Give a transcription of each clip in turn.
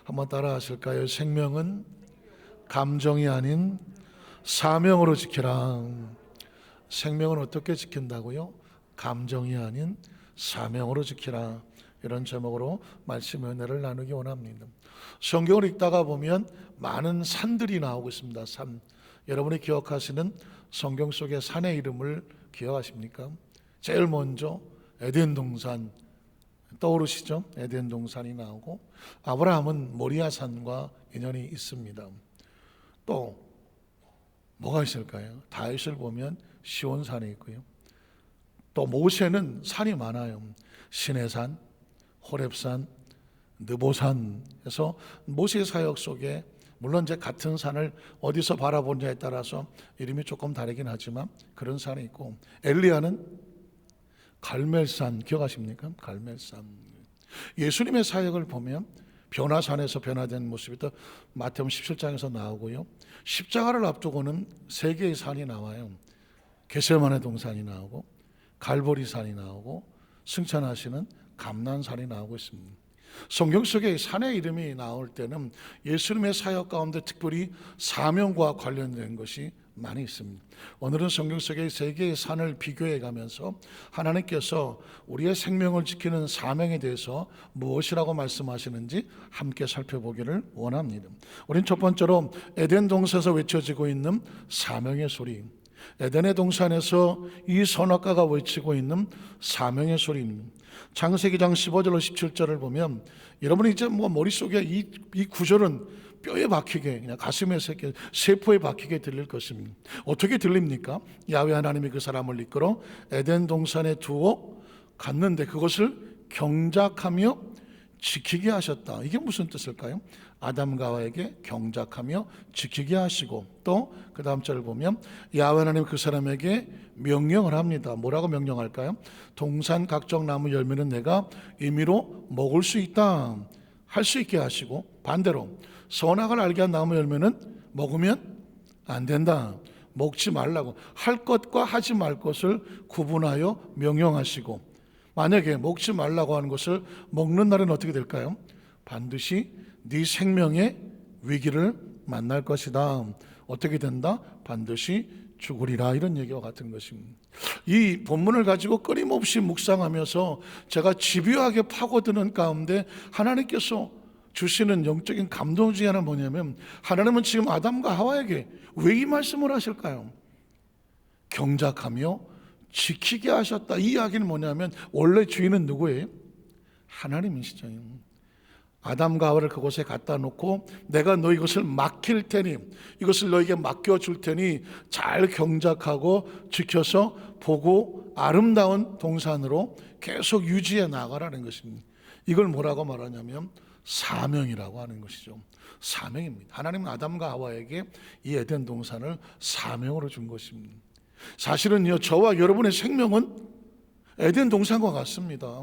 한번 따라 하실까요? 생명은 감정이 아닌 사명으로 지키라. 생명은 어떻게 지킨다고요? 감정이 아닌 사명으로 지키라. 이런 제목으로 말씀 은혜를 나누기 원합니다. 성경을 읽다가 보면 많은 산들이 나오고 있습니다. 산. 여러분이 기억하시는 성경 속의 산의 이름을 기억하십니까? 제일 먼저 에덴 동산 떠오르시죠? 에덴 동산이 나오고, 아브라함은 모리아산과 인연이 있습니다. 또 뭐가 있을까요? 다윗을 보면 시온산이 있고요. 또 모세는 산이 많아요. 시내산, 호렙산, 느보산에서 모세 사역 속에, 물론 이제 같은 산을 어디서 바라보느냐에 따라서 이름이 조금 다르긴 하지만 그런 산이 있고, 엘리야는 갈멜산 기억하십니까? 갈멜산. 예수님의 사역을 보면 변화산에서 변화된 모습이 또 마태복음 17장에서 나오고요. 십자가를 앞두고는 세 개의 산이 나와요. 겟세마네 동산이 나오고, 갈보리산이 나오고, 승천하시는 감난산이 나오고 있습니다. 성경 속에 산의 이름이 나올 때는 예수님의 사역 가운데 특별히 사명과 관련된 것이 많이 있습니다. 오늘은 성경 속의 세 개의 산을 비교해 가면서 하나님께서 우리의 생명을 지키는 사명에 대해서 무엇이라고 말씀하시는지 함께 살펴보기를 원합니다. 우린 첫 번째로 에덴 동산에서 외쳐지고 있는 사명의 소리, 에덴의 동산에서 이 선악과가 외치고 있는 사명의 소리입니다. 창세기장 15절로 17절을 보면 여러분이 이제 머릿속에 이 구절은 뼈에 박히게, 그냥 가슴에 새겨 세포에 박히게 들릴 것입니다. 어떻게 들립니까? 야훼 하나님이 그 사람을 이끌어 에덴 동산에 두어 갔는데 그것을 경작하며 지키게 하셨다. 이게 무슨 뜻일까요? 아담과 하와에게 경작하며 지키게 하시고, 또 그 다음 절을 보면 야훼 하나님 그 사람에게 명령을 합니다. 뭐라고 명령할까요? 동산 각종 나무 열매는 내가 임의로 먹을 수 있다, 할 수 있게 하시고, 반대로 선악을 알게 한 나무 열매는 먹으면 안 된다, 먹지 말라고, 할 것과 하지 말 것을 구분하여 명령하시고, 만약에 먹지 말라고 하는 것을 먹는 날은 어떻게 될까요? 반드시 네 생명의 위기를 만날 것이다. 어떻게 된다? 반드시 죽으리라. 이런 얘기와 같은 것입니다. 이 본문을 가지고 끊임없이 묵상하면서 제가 집요하게 파고드는 가운데 하나님께서 주시는 영적인 감동 중에 하나는 뭐냐면, 하나님은 지금 아담과 하와에게 왜 이 말씀을 하실까요? 경작하며 지키게 하셨다. 이 이야기는 뭐냐면, 원래 주인은 누구예요? 하나님이시죠. 아담과 하와를 그곳에 갖다 놓고 내가 너 이것을 맡길 테니, 이것을 너에게 맡겨줄 테니 잘 경작하고 지켜서 보고 아름다운 동산으로 계속 유지해 나가라는 것입니다. 이걸 뭐라고 말하냐면 사명이라고 하는 것이죠. 사명입니다. 하나님은 아담과 하와에게 이 에덴 동산을 사명으로 준 것입니다. 사실은요, 저와 여러분의 생명은 에덴 동산과 같습니다.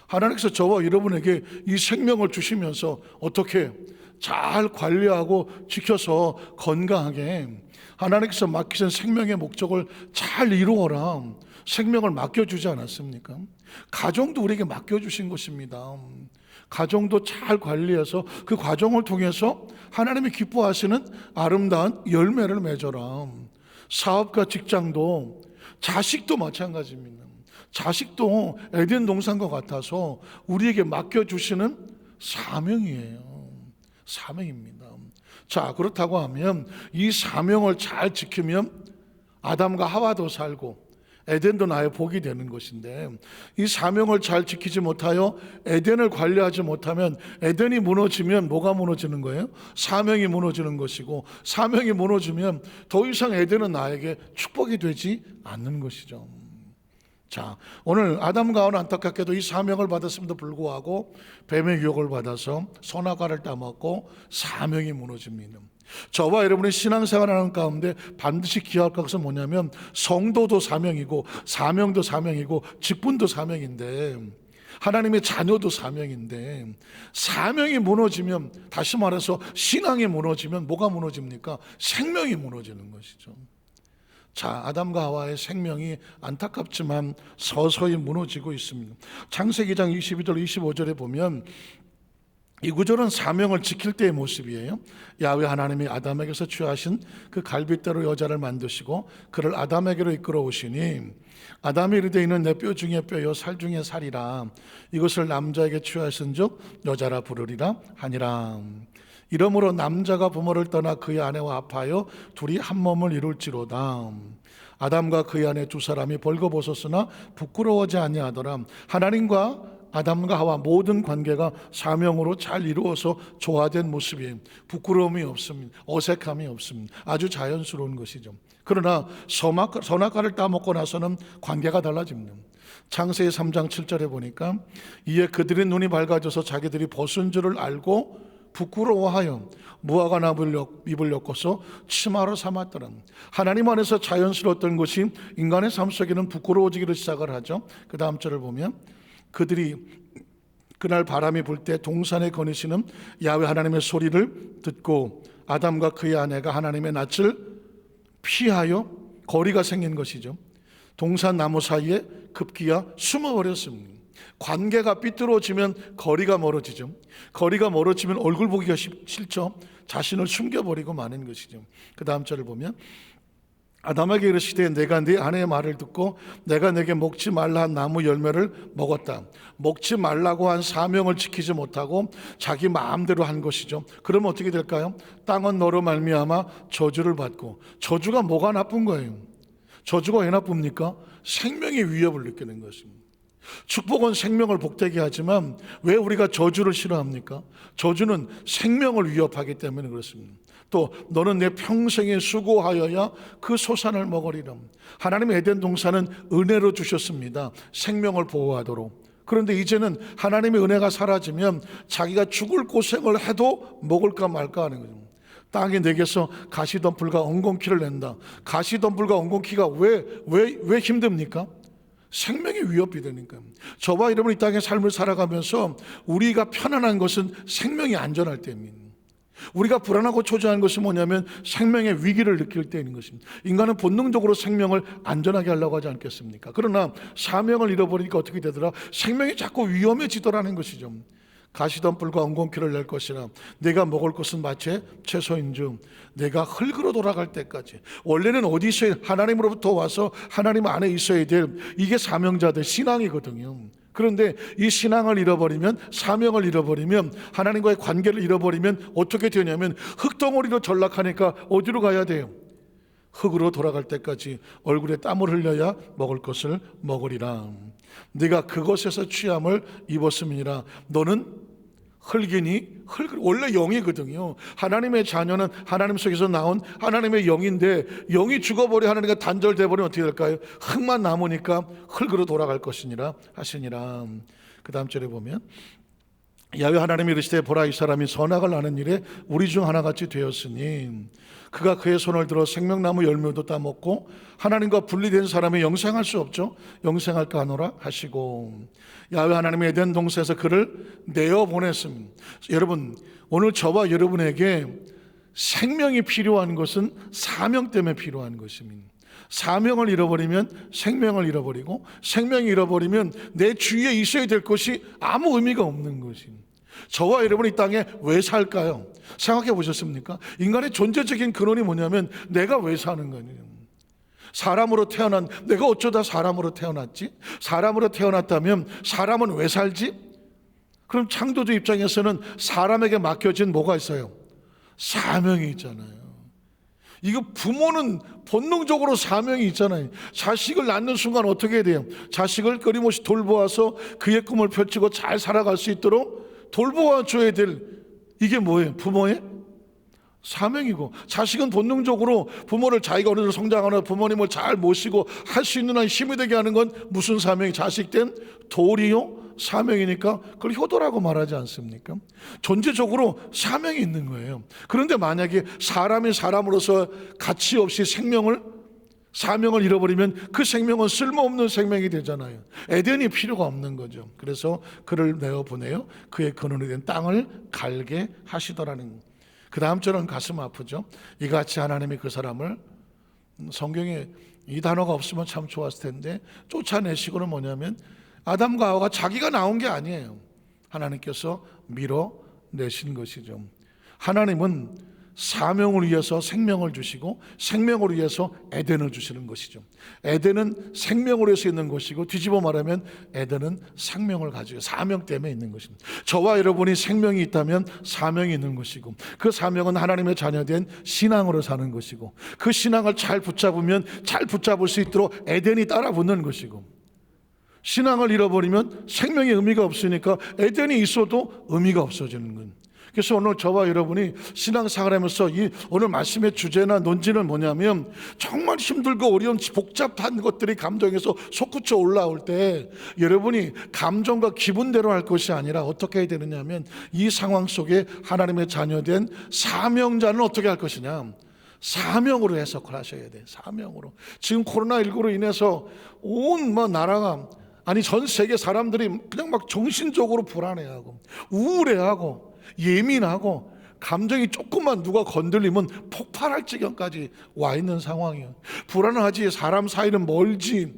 하나님께서 저와 여러분에게 이 생명을 주시면서 어떻게 잘 관리하고 지켜서 건강하게, 하나님께서 맡기신 생명의 목적을 잘 이루어라, 생명을 맡겨주지 않았습니까? 가정도 우리에게 맡겨주신 것입니다. 가정도 잘 관리해서 그 과정을 통해서 하나님이 기뻐하시는 아름다운 열매를 맺어라. 사업과 직장도, 자식도 마찬가지입니다. 자식도 에덴 동산과 같아서 우리에게 맡겨주시는 사명이에요. 사명입니다. 자, 그렇다고 하면 이 사명을 잘 지키면 아담과 하와도 살고 에덴도 나의 복이 되는 것인데, 이 사명을 잘 지키지 못하여 에덴을 관리하지 못하면 에덴이 무너지면 뭐가 무너지는 거예요? 사명이 무너지는 것이고, 사명이 무너지면 더 이상 에덴은 나에게 축복이 되지 않는 것이죠. 자, 오늘 아담과 하와는 안타깝게도 이 사명을 받았음에도 불구하고 뱀의 유혹을 받아서 선악과를 따먹고 사명이 무너집니다. 저와 여러분의 신앙생활하는 가운데 반드시 기억할 것은 뭐냐면, 성도도 사명이고 사명도 사명이고 직분도 사명인데, 하나님의 자녀도 사명인데, 사명이 무너지면, 다시 말해서 신앙이 무너지면 뭐가 무너집니까? 생명이 무너지는 것이죠. 자, 아담과 하와의 생명이 안타깝지만 서서히 무너지고 있습니다. 창세기장 22절 25절에 보면 이 구절은 사명을 지킬 때의 모습이에요. 야훼 하나님이 아담에게서 취하신 그 갈빗대로 여자를 만드시고 그를 아담에게로 이끌어 오시니 아담이 이르되 이는 내 뼈 중에 뼈요 살 중에 살이라 이것을 남자에게 취하신즉 여자라 부르리라 하니라. 이러므로 남자가 부모를 떠나 그의 아내와 합하여 둘이 한 몸을 이룰지로다. 아담과 그의 아내 두 사람이 벌거벗었으나 부끄러워하지 아니하더라. 하나님과 아담과 하와 모든 관계가 사명으로 잘 이루어서 조화된 모습이에요. 부끄러움이 없습니다. 어색함이 없습니다. 아주 자연스러운 것이죠. 그러나 선악과를 따먹고 나서는 관계가 달라집니다. 창세기 3장 7절에 보니까 이에 그들의 눈이 밝아져서 자기들이 벗은 줄을 알고 부끄러워하여 무화과 나무를 입을 엮어서 치마로 삼았더라. 하나님 안에서 자연스러웠던 것이 인간의 삶 속에는 부끄러워지기를 시작을 하죠. 그 다음 절을 보면 그들이 그날 바람이 불 때 동산에 거니시는 야훼 하나님의 소리를 듣고 아담과 그의 아내가 하나님의 낯을 피하여 거리가 생긴 것이죠. 동산 나무 사이에 급기야 숨어버렸습니다. 관계가 삐뚤어지면 거리가 멀어지죠. 거리가 멀어지면 얼굴 보기가 싫죠. 자신을 숨겨버리고 마는 것이죠. 그 다음 절을 보면 아담에게 이르시되 내가 네 아내의 말을 듣고 내가 내게 먹지 말라 한 나무 열매를 먹었다. 먹지 말라고 한 사명을 지키지 못하고 자기 마음대로 한 것이죠. 그러면 어떻게 될까요? 땅은 너로 말미암아 저주를 받고. 저주가 뭐가 나쁜 거예요? 저주가 왜 나쁩니까? 생명의 위협을 느끼는 것입니다. 축복은 생명을 복되게 하지만 왜 우리가 저주를 싫어합니까? 저주는 생명을 위협하기 때문에 그렇습니다. 또 너는 내 평생에 수고하여야 그 소산을 먹으리라. 하나님의 에덴 동산은 은혜로 주셨습니다. 생명을 보호하도록. 그런데 이제는 하나님의 은혜가 사라지면 자기가 죽을 고생을 해도 먹을까 말까 하는 거죠. 땅이 내게서 가시덤불과 엉겅퀴를 낸다. 가시덤불과 엉겅퀴가 왜 힘듭니까? 생명의 위협이 되니까. 저와 여러분 이 땅의 삶을 살아가면서 우리가 편안한 것은 생명이 안전할 때입니다. 우리가 불안하고 초조한 것이 뭐냐면 생명의 위기를 느낄 때인 것입니다. 인간은 본능적으로 생명을 안전하게 하려고 하지 않겠습니까? 그러나 사명을 잃어버리니까 어떻게 되더라? 생명이 자꾸 위험해지더라는 것이죠. 가시덤불과 엉겅퀴를 낼 것이라 내가 먹을 것은 마치 채소인즉 내가 흙으로 돌아갈 때까지. 원래는 어디 있어야 하나님으로부터 와서 하나님 안에 있어야 될 이게 사명자들 신앙이거든요. 그런데 이 신앙을 잃어버리면 사명을 잃어버리면 하나님과의 관계를 잃어버리면 어떻게 되냐면 흙덩어리로 전락하니까 어디로 가야 돼요? 흙으로 돌아갈 때까지 얼굴에 땀을 흘려야 먹을 것을 먹으리라. 네가 그것에서 취함을 입었음이니라. 너는 흙이니 원래 영이거든요. 하나님의 자녀는 하나님 속에서 나온 하나님의 영인데 영이 죽어버려 하나님과 단절돼 버리면 어떻게 될까요? 흙만 남으니까 흙으로 돌아갈 것이니라 하시니라. 그 다음 절에 보면 야훼 하나님이 이르시되 보라 이 사람이 선악을 아는 일에 우리 중 하나같이 되었으니 그가 그의 손을 들어 생명나무 열매도 따먹고 하나님과 분리된 사람이 영생할 수 없죠. 영생할까 하노라 하시고 야훼 하나님의 에덴 동산에서 그를 내어보냈습니다. 여러분 오늘 저와 여러분에게 생명이 필요한 것은 사명 때문에 필요한 것입니다. 사명을 잃어버리면 생명을 잃어버리고 생명을 잃어버리면 내 주위에 있어야 될 것이 아무 의미가 없는 것입니다. 저와 여러분이 이 땅에 왜 살까요? 생각해 보셨습니까? 인간의 존재적인 근원이 뭐냐면 내가 왜 사는 거냐. 사람으로 태어난 내가 어쩌다 사람으로 태어났지? 사람으로 태어났다면 사람은 왜 살지? 그럼 창조주 입장에서는 사람에게 맡겨진 뭐가 있어요? 사명이 있잖아요. 이거 부모는 본능적으로 사명이 있잖아요. 자식을 낳는 순간 어떻게 돼요? 자식을 끊임없이 돌보아서 그의 꿈을 펼치고 잘 살아갈 수 있도록 돌보아 줘야 될 이게 뭐예요? 부모의 사명이고, 자식은 본능적으로 부모를 자기가 어느 정도 성장하는 부모님을 잘 모시고 할 수 있는 한 힘이 되게 하는 건 무슨 사명이? 자식된 도리요 사명이니까 그걸 효도라고 말하지 않습니까? 존재적으로 사명이 있는 거예요. 그런데 만약에 사람이 사람으로서 가치 없이 사명을 잃어버리면 그 생명은 쓸모없는 생명이 되잖아요. 에덴이 필요가 없는 거죠. 그래서 그를 내어보내요 그의 근원이 된 땅을 갈게 하시더라는 거예요. 그 다음 절은 가슴 아프죠. 이같이 하나님이 그 사람을, 성경에 이 단어가 없으면 참 좋았을 텐데, 쫓아내시고는 뭐냐면 아담과 하와가 자기가 나온 게 아니에요. 하나님께서 밀어 내신 것이죠. 하나님은 사명을 위해서 생명을 주시고 생명을 위해서 에덴을 주시는 것이죠. 에덴은 생명으로 해서 있는 것이고, 뒤집어 말하면 에덴은 생명을 가지고 사명 때문에 있는 것입니다. 저와 여러분이 생명이 있다면 사명이 있는 것이고, 그 사명은 하나님의 자녀된 신앙으로 사는 것이고, 그 신앙을 잘 붙잡으면 잘 붙잡을 수 있도록 에덴이 따라 붙는 것이고, 신앙을 잃어버리면 생명의 의미가 없으니까 에덴이 있어도 의미가 없어지는 거예요. 그래서 오늘 저와 여러분이 신앙생활하면서 이 오늘 말씀의 주제나 논지는 뭐냐면, 정말 힘들고 어려운 복잡한 것들이 감정에서 솟구쳐 올라올 때 여러분이 감정과 기분대로 할 것이 아니라 어떻게 해야 되느냐면, 이 상황 속에 하나님의 자녀된 사명자는 어떻게 할 것이냐, 사명으로 해석을 하셔야 돼요. 사명으로. 지금 코로나19로 인해서 온 나라가, 아니 전 세계 사람들이 그냥 막 정신적으로 불안해하고 우울해하고 예민하고, 감정이 조금만 누가 건들리면 폭발할 지경까지 와 있는 상황이에요. 불안하지, 사람 사이는 멀지,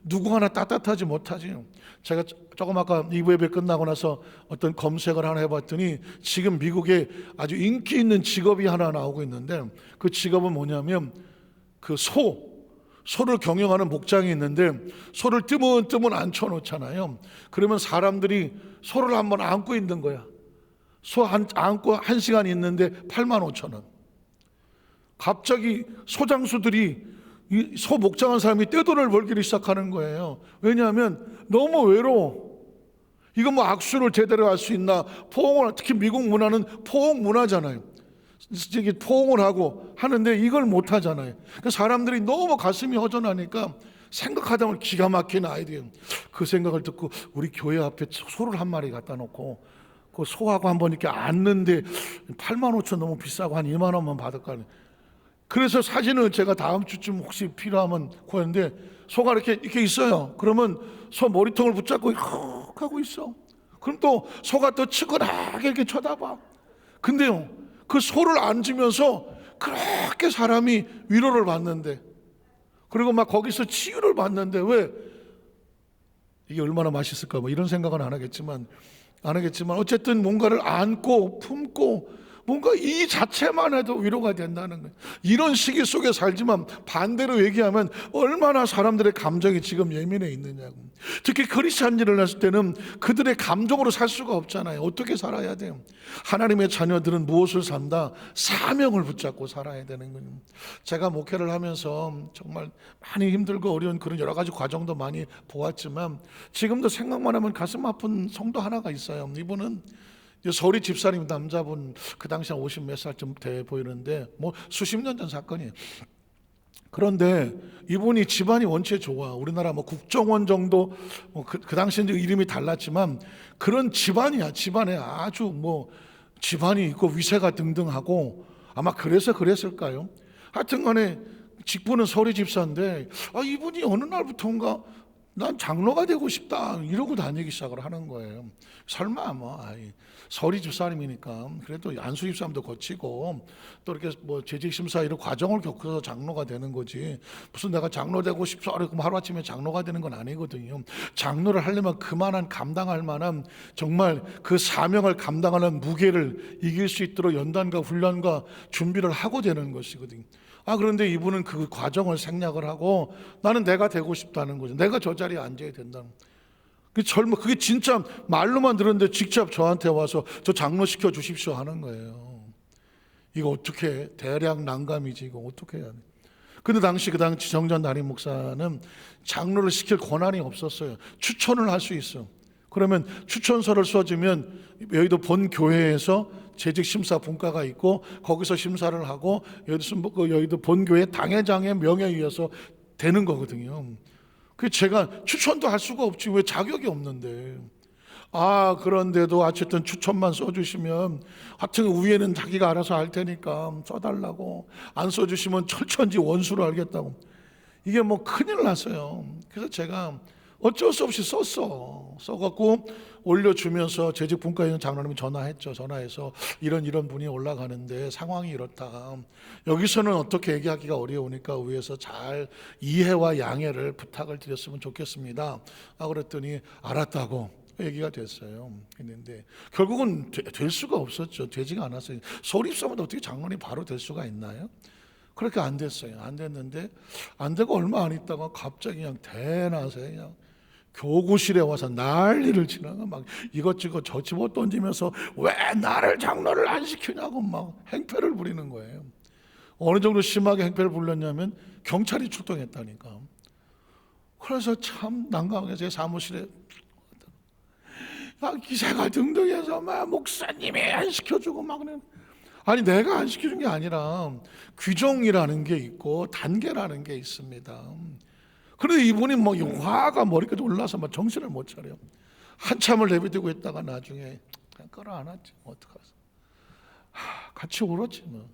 누구 하나 따뜻하지 못하지. 제가 조금 아까 2부 예배 끝나고 나서 어떤 검색을 하나 해봤더니, 지금 미국에 아주 인기 있는 직업이 하나 나오고 있는데, 그 직업은 뭐냐면 그 소를 경영하는 목장이 있는데, 소를 뜨문뜨문 앉혀놓잖아요. 그러면 사람들이 소를 한번 안고 있는 거야. 소 안고 1시간 있는데 85,000원. 갑자기 소장수들이 이 소 목장한 사람이 떼돈을 벌기를 시작하는 거예요. 왜냐하면 너무 외로워. 이거 뭐 악수를 제대로 할 수 있나? 포옹을, 특히 미국 문화는 포옹 문화잖아요. 포옹을 하고 하는데 이걸 못 하잖아요. 그러니까 사람들이 너무 가슴이 허전하니까 생각하다 보면 기가 막힌 아이디어. 그 생각을 듣고 우리 교회 앞에 소를 한 마리 갖다 놓고 그 소하고 한번 이렇게 앉는데 85,000원 너무 비싸고 한 2만 원만 받을까. 그래서 사진을 제가 다음 주쯤 혹시 필요하면 구했는데, 소가 이렇게 있어요. 그러면 소 머리통을 붙잡고 헉 하고 있어. 그럼 또 소가 또 치근하게 이렇게 쳐다봐. 근데요, 그 소를 앉으면서 그렇게 사람이 위로를 받는데, 그리고 막 거기서 치유를 받는데, 왜? 이게 얼마나 맛있을까 뭐 이런 생각은 안 하겠지만 어쨌든 뭔가를 안고 품고 뭔가 이 자체만 해도 위로가 된다는 거예요. 이런 시기 속에 살지만 반대로 얘기하면 얼마나 사람들의 감정이 지금 예민해 있느냐고. 특히 크리스찬들을 했을 때는 그들의 감정으로 살 수가 없잖아요. 어떻게 살아야 돼요? 하나님의 자녀들은 무엇을 산다? 사명을 붙잡고 살아야 되는 거예요. 제가 목회를 하면서 정말 많이 힘들고 어려운 그런 여러 가지 과정도 많이 보았지만, 지금도 생각만 하면 가슴 아픈 성도 하나가 있어요. 이분은 서리 집사님 남자분, 그 당시 한 50 몇 살쯤 돼 보이는데 뭐 수십 년 전 사건이에요. 그런데 이분이 집안이 원체 좋아. 우리나라 뭐 국정원 정도, 그 당시는 이름이 달랐지만 그런 집안이야. 집안에 아주 뭐 집안이 있고 위세가 등등하고, 아마 그래서 그랬을까요? 하여튼간에 직분은 서리 집사인데, 이분이 어느 날부터인가 난 장로가 되고 싶다 이러고 다니기 시작을 하는 거예요. 설마 뭐 서리 집사님이니까 그래도 안수 집사님도 거치고 또 이렇게 뭐 재직 심사 이런 과정을 겪어서 장로가 되는 거지, 무슨 내가 장로 되고 싶어 그럼 하루아침에 장로가 되는 건 아니거든요. 장로를 하려면 그만한 감당할 만한, 정말 그 사명을 감당하는 무게를 이길 수 있도록 연단과 훈련과 준비를 하고 되는 것이거든요. 그런데 이분은 그 과정을 생략을 하고 나는 내가 되고 싶다는 거죠. 내가 저 자리에 앉아야 된다는. 그게 진짜 말로만 들었는데 직접 저한테 와서 저 장로 시켜 주십시오 하는 거예요. 이거 어떻게, 대략 난감이지, 이거 어떻게 해야 돼. 근데 그 당시 정전 담임 목사는 장로를 시킬 권한이 없었어요. 추천을 할 수 있어. 그러면 추천서를 써주면 여의도 본 교회에서 재직 심사 분과가 있고 거기서 심사를 하고 여의도 본 교회 당회장의 명예에 의해서 되는 거거든요. 그 제가 추천도 할 수가 없지, 왜? 자격이 없는데. 그런데도 어쨌든 추천만 써주시면, 하여튼 위에는 자기가 알아서 할 테니까 써달라고, 안 써주시면 철천지 원수로 알겠다고. 이게 뭐 큰일 났어요. 그래서 제가 어쩔 수 없이 써갖고 올려주면서 재직 분과에 있는 장로님이 전화해서 이런 분이 올라가는데 상황이 이렇다. 여기서는 어떻게 얘기하기가 어려우니까 위에서 잘 이해와 양해를 부탁을 드렸으면 좋겠습니다. 그랬더니 알았다고. 얘기가 됐어요. 했는데 결국은 될 수가 없었죠. 되지가 않았어요. 소립사면 어떻게 장로님 바로 될 수가 있나요? 그렇게 안 됐어요. 안 됐는데 안 되고 얼마 안 있다가 갑자기 그냥 대낮에 그냥 교구실에 와서 난리를 치다가 막 이것저것 젖집어 던지면서 왜 나를 장로를 안 시키냐고 막 행패를 부리는 거예요. 어느 정도 심하게 행패를 부렸냐면 경찰이 출동했다니까. 그래서 참 난감하게 제 사무실에 기사가 등등해서 막 목사님이 안 시켜주고 막 그래. 아니 내가 안 시켜준 게 아니라 규정이라는 게 있고 단계라는 게 있습니다. 그런데 이분이 뭐 화가 머리까지 올라서 막 정신을 못 차려. 한참을 내비두고 있다가 나중에 그냥 끌어안았지. 어떡하겠어. 같이 울었지 뭐.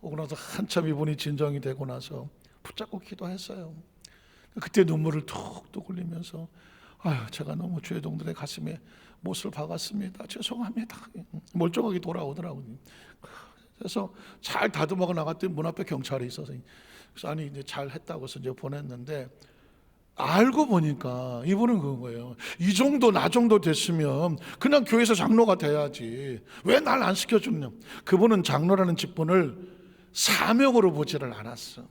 오고 나서 한참 이분이 진정이 되고 나서 붙잡고 기도했어요. 그때 눈물을 툭툭 흘리면서 아유 제가 너무 주회동들의 가슴에 못을 박았습니다. 죄송합니다. 멀쩡하게 돌아오더라고요. 그래서 잘 다듬어가 나갔더니 문 앞에 경찰이 있어서 그래서 아니 이제 잘 했다고 해서 이제 보냈는데 알고 보니까 이분은 그거예요. 이 정도 나 정도 됐으면 그냥 교회에서 장로가 돼야지 왜 날 안 시켜주냐. 그분은 장로라는 직분을 사명으로 보지를 않았어.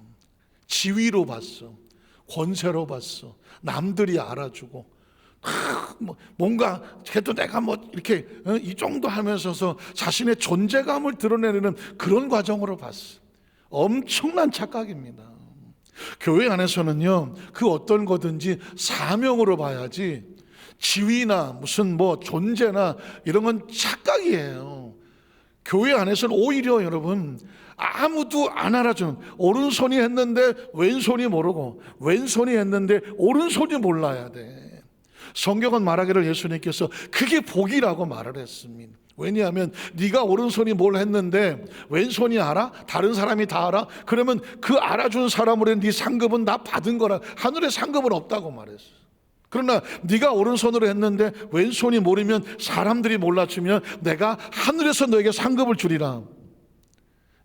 지위로 봤어. 권세로 봤어. 남들이 알아주고 뭔가 그래도 내가 뭐 이렇게 이 정도 하면서 자신의 존재감을 드러내는 그런 과정으로 봤어. 엄청난 착각입니다. 교회 안에서는요 그 어떤 거든지 사명으로 봐야지 지위나 무슨 뭐 존재나 이런 건 착각이에요. 교회 안에서는 오히려 여러분 아무도 안 알아주는, 오른손이 했는데 왼손이 모르고 왼손이 했는데 오른손이 몰라야 돼. 성경은 말하기를 예수님께서 그게 복이라고 말을 했습니다. 왜냐하면 네가 오른손이 뭘 했는데 왼손이 알아? 다른 사람이 다 알아? 그러면 그 알아준 사람으로 네 상급은 다 받은 거라. 하늘에 상급은 없다고 말했어. 그러나 네가 오른손으로 했는데 왼손이 모르면 사람들이 몰라주면 내가 하늘에서 너에게 상급을 주리라.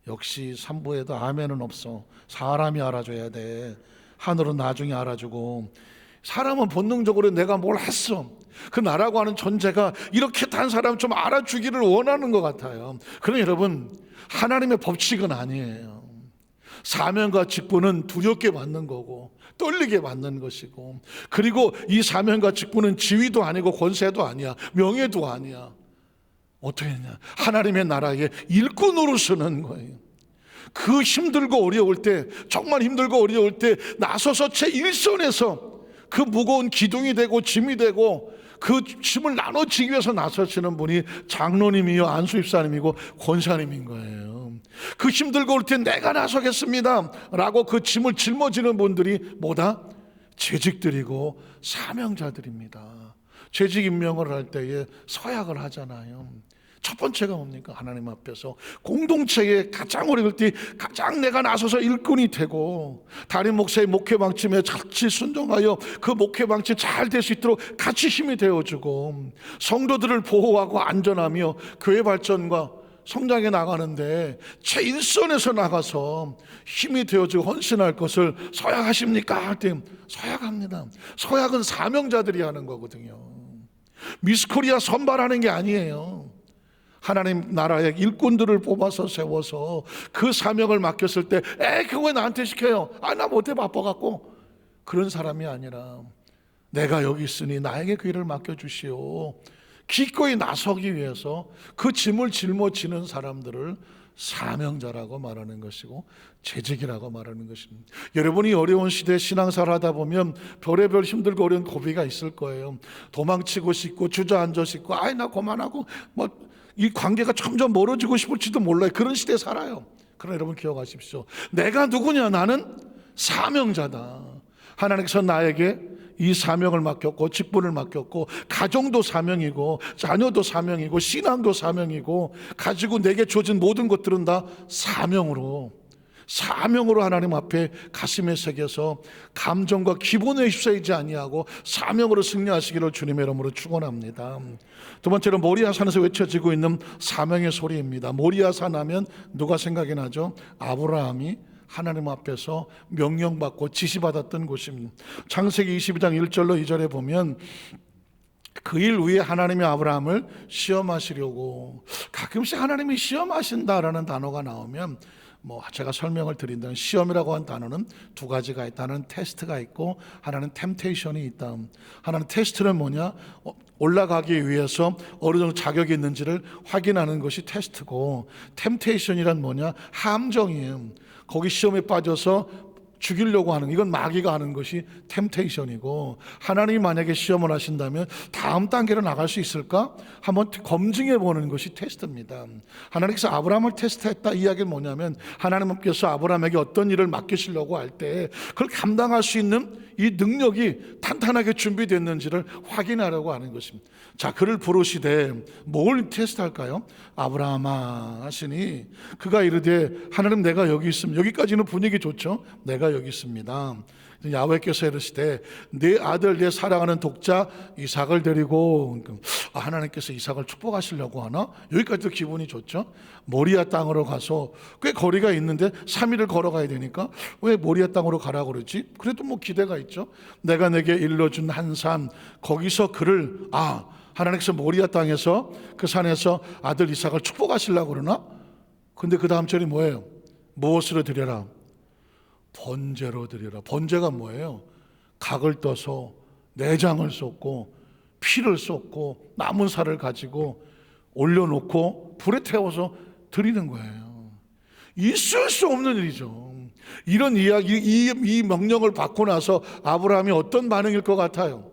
역시 3부에도 아멘은 없어. 사람이 알아줘야 돼. 하늘은 나중에 알아주고. 사람은 본능적으로 내가 뭘 했어. 그 나라고 하는 존재가 이렇게 단 사람 좀 알아주기를 원하는 것 같아요. 그러나 여러분 하나님의 법칙은 아니에요. 사명과 직분은 두렵게 받는 거고 떨리게 받는 것이고, 그리고 이 사명과 직분은 지위도 아니고 권세도 아니야. 명예도 아니야. 어떻게 했냐? 하나님의 나라의 일꾼으로 쓰는 거예요. 그 힘들고 어려울 때, 정말 힘들고 어려울 때 나서서 제1선에서 그 무거운 기둥이 되고 짐이 되고 그 짐을 나눠지기 위해서 나서시는 분이 장로님이요 안수입사님이고 권사님인 거예요. 그 힘들고 올 때 내가 나서겠습니다 라고 그 짐을 짊어지는 분들이 뭐다? 재직들이고 사명자들입니다. 재직 임명을 할 때에 서약을 하잖아요. 첫 번째가 뭡니까? 하나님 앞에서 공동체에 가장 어려울 때 가장 내가 나서서 일꾼이 되고 담임 목사의 목회 방침에 같이 순종하여 그 목회 방침 잘 될 수 있도록 같이 힘이 되어주고, 성도들을 보호하고 안전하며 교회 발전과 성장해 나가는데 제1선에서 나가서 힘이 되어주고 헌신할 것을 서약하십니까? 할 때 서약합니다. 서약은 사명자들이 하는 거거든요. 미스코리아 선발하는 게 아니에요. 하나님 나라의 일꾼들을 뽑아서 세워서 그 사명을 맡겼을 때 그거 왜 나한테 시켜요? 나 못해 바빠갖고. 그런 사람이 아니라 내가 여기 있으니 나에게 그 일을 맡겨주시오. 기꺼이 나서기 위해서 그 짐을 짊어지는 사람들을 사명자라고 말하는 것이고 재직이라고 말하는 것입니다. 여러분이 어려운 시대에 신앙생활 하다 보면 별의별 힘들고 어려운 고비가 있을 거예요. 도망치고 싶고 주저앉아 싶고 나 그만하고 이 관계가 점점 멀어지고 싶을지도 몰라요. 그런 시대에 살아요. 그러나 여러분 기억하십시오. 내가 누구냐? 나는 사명자다. 하나님께서 나에게 이 사명을 맡겼고 직분을 맡겼고, 가정도 사명이고 자녀도 사명이고 신앙도 사명이고 가지고 내게 주어진 모든 것들은 다 사명으로 하나님 앞에 가슴에 새겨서 감정과 기본에 휩싸이지 아니하고 사명으로 승리하시기를 주님의 이름으로 축원합니다. 두 번째로 모리아산에서 외쳐지고 있는 사명의 소리입니다. 모리아산 하면 누가 생각이 나죠? 아브라함이 하나님 앞에서 명령받고 지시받았던 곳입니다. 창세기 22장 1절로 2절에 보면 그 일 위에 하나님이 아브라함을 시험하시려고, 가끔씩 하나님이 시험하신다라는 단어가 나오면 제가 설명을 드린다면, 시험이라고 한 단어는 두 가지가 있다. 하나는 테스트가 있고 하나는 템테이션이 있다. 하나는 테스트는 뭐냐? 올라가기 위해서 어느 정도 자격이 있는지를 확인하는 것이 테스트고, 템테이션이란 뭐냐? 함정이에요. 거기 시험에 빠져서 죽이려고 하는, 이건 마귀가 하는 것이 템테이션이고, 하나님이 만약에 시험을 하신다면 다음 단계로 나갈 수 있을까? 한번 검증해 보는 것이 테스트입니다. 하나님께서 아브라함을 테스트했다, 이 이야기는 뭐냐면, 하나님께서 아브라함에게 어떤 일을 맡기시려고 할 때 그걸 감당할 수 있는 이 능력이 탄탄하게 준비됐는지를 확인하려고 하는 것입니다. 자, 그를 부르시되 뭘 테스트할까요? 아브라함아 하시니 그가 이르되 하나님 내가 여기 있습니다. 여기까지는 분위기 좋죠. 내가 여기 있습니다. 야훼께서 이르시되 내 아들 내 사랑하는 독자 이삭을 데리고, 하나님께서 이삭을 축복하시려고 하나? 여기까지도 기분이 좋죠. 모리아 땅으로 가서, 꽤 거리가 있는데 3일을 걸어가야 되니까 왜 모리아 땅으로 가라고 그러지? 그래도 기대가 있죠. 내가 내게 일러준 한 산, 거기서 그를, 하나님께서 모리아 땅에서 그 산에서 아들 이삭을 축복하시려고 그러나? 근데 그 다음 절이 뭐예요? 무엇으로 드려라? 번제로 드려라. 번제가 뭐예요? 각을 떠서 내장을 쏟고 피를 쏟고 남은 살을 가지고 올려놓고 불에 태워서 드리는 거예요. 있을 수 없는 일이죠. 이런 이야기, 이 명령을 받고 나서 아브라함이 어떤 반응일 것 같아요?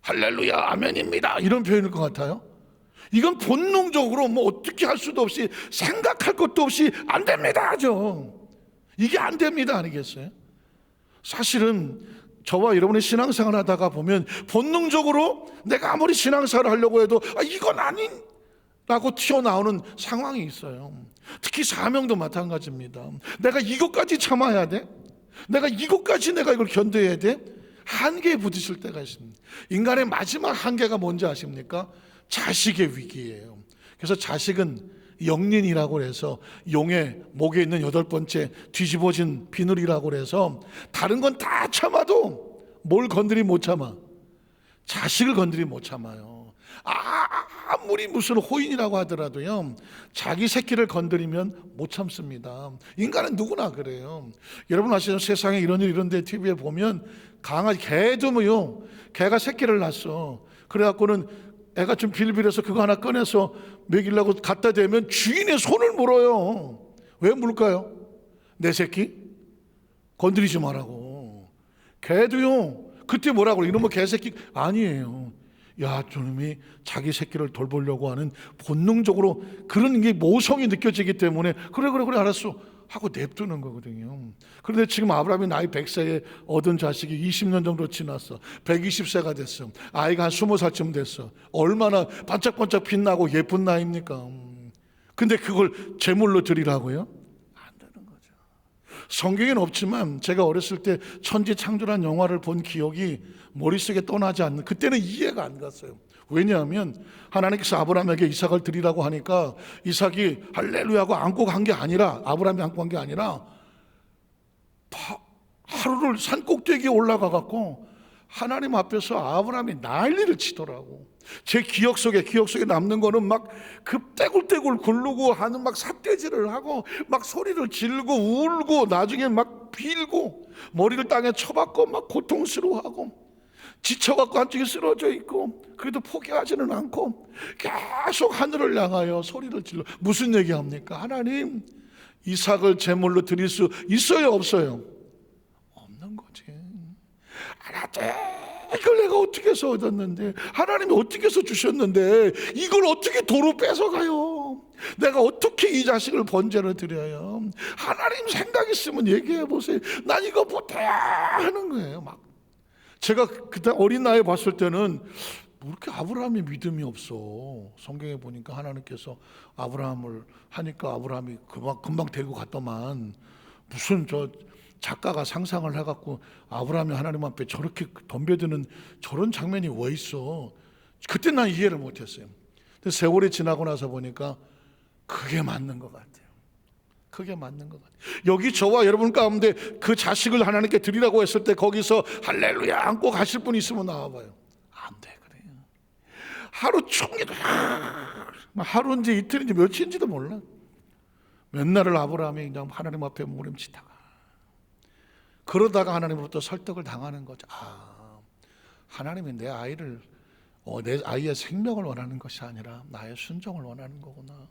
할렐루야 아멘입니다, 이런 표현일 것 같아요? 이건 본능적으로 어떻게 할 수도 없이, 생각할 것도 없이 안 됩니다 하죠. 이게 안 됩니다 아니겠어요? 사실은 저와 여러분의 신앙생활 하다가 보면 본능적으로 내가 아무리 신앙생활을 하려고 해도 이건 아닌라고 튀어나오는 상황이 있어요. 특히 사명도 마찬가지입니다. 내가 이것까지 참아야 돼? 내가 이것까지 내가 이걸 견뎌야 돼? 한계에 부딪힐 때가 있습니다. 인간의 마지막 한계가 뭔지 아십니까? 자식의 위기예요. 그래서 자식은 영린이라고 해서 용의 목에 있는 8번째 뒤집어진 비늘이라고 해서 다른 건 다 참아도 뭘 건드리 못 참아? 자식을 건드리 못 참아요. 아무리 무슨 호인이라고 하더라도요, 자기 새끼를 건드리면 못 참습니다. 인간은 누구나 그래요. 여러분 아시죠? 세상에 이런 일 이런데 TV에 보면 강아지, 개도 개가 새끼를 낳았어. 그래갖고는 애가 좀 빌빌해서 그거 하나 꺼내서 먹이려고 갖다 대면 주인의 손을 물어요. 왜 물까요? 내 새끼 건드리지 말라고. 개도요, 그때 뭐라고 그래? 이놈의 개새끼 아니에요. 저놈이 자기 새끼를 돌보려고 하는 본능적으로 그런 게 모성이 느껴지기 때문에 그래 알았어 하고 냅두는 거거든요. 그런데 지금 아브라함이 나이 100세에 얻은 자식이 20년 정도 지났어. 120세가 됐어. 아이가 한 20살쯤 됐어. 얼마나 반짝반짝 빛나고 예쁜 나이입니까? 근데 그걸 제물로 드리라고요? 안 되는 거죠. 성경에는 없지만 제가 어렸을 때 천지창조란 영화를 본 기억이 머릿속에 떠나지 않는, 그때는 이해가 안 갔어요. 왜냐하면 하나님께서 아브라함에게 이삭을 드리라고 하니까 이삭이 할렐루야고 안고 간 게 아니라, 아브라함이 안고 간 게 아니라 하루를 산 꼭대기에 올라가 갖고 하나님 앞에서 아브라함이 난리를 치더라고. 제 기억 속에 남는 거는 막 떼굴떼굴 굴르고 하는, 막 삿대질을 하고 막 소리를 지르고 울고 나중에 막 빌고 머리를 땅에 쳐박고 막 고통스러워하고 지쳐갖고 한쪽에 쓰러져 있고, 그래도 포기하지는 않고 계속 하늘을 향하여 소리를 질러. 무슨 얘기합니까? 하나님, 이삭을 제물로 드릴 수 있어요 없어요? 없는 거지. 이걸 내가 어떻게 해서 얻었는데, 하나님이 어떻게 해서 주셨는데 이걸 어떻게 도로 뺏어가요? 내가 어떻게 이 자식을 번제로 드려요? 하나님 생각 있으면 얘기해 보세요. 난 이거 못해 하는 거예요. 막 제가 그때 어린 나이에 봤을 때는 뭐 이렇게 아브라함이 믿음이 없어. 성경에 보니까 하나님께서 아브라함을 하니까 아브라함이 금방 데리고 갔더만, 무슨 작가가 상상을 해갖고 아브라함이 하나님 앞에 저렇게 덤벼드는 저런 장면이 왜 있어? 그때 난 이해를 못했어요. 근데 세월이 지나고 나서 보니까 그게 맞는 것 같아요. 그게 맞는 것 같아요. 여기 저와 여러분 가운데 그 자식을 하나님께 드리라고 했을 때 거기서 할렐루야 안고 가실 분 있으면 나와봐요. 안 돼, 그래요. 하루 종일 하루인지 이틀인지 며칠인지도 몰라. 몇 날을 아브라함이 그냥 하나님 앞에 몸부림치다가 그러다가 하나님으로부터 설득을 당하는 거죠. 하나님이 내 아이의 생명을 원하는 것이 아니라 나의 순종을 원하는 거구나.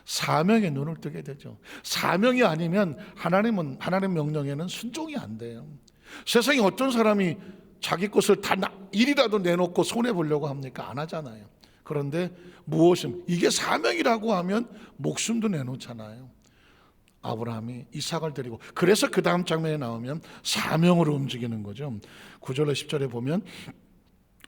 사명에 눈을 뜨게 되죠. 사명이 아니면 하나님 명령에는 순종이 안 돼요. 세상에 어떤 사람이 자기 것을 다 일이라도 내놓고 손해 보려고 합니까? 안 하잖아요. 그런데 이게 사명이라고 하면 목숨도 내놓잖아요. 아브라함이 이삭을 데리고, 그래서 그 다음 장면에 나오면 사명으로 움직이는 거죠. 9절에 10절에 보면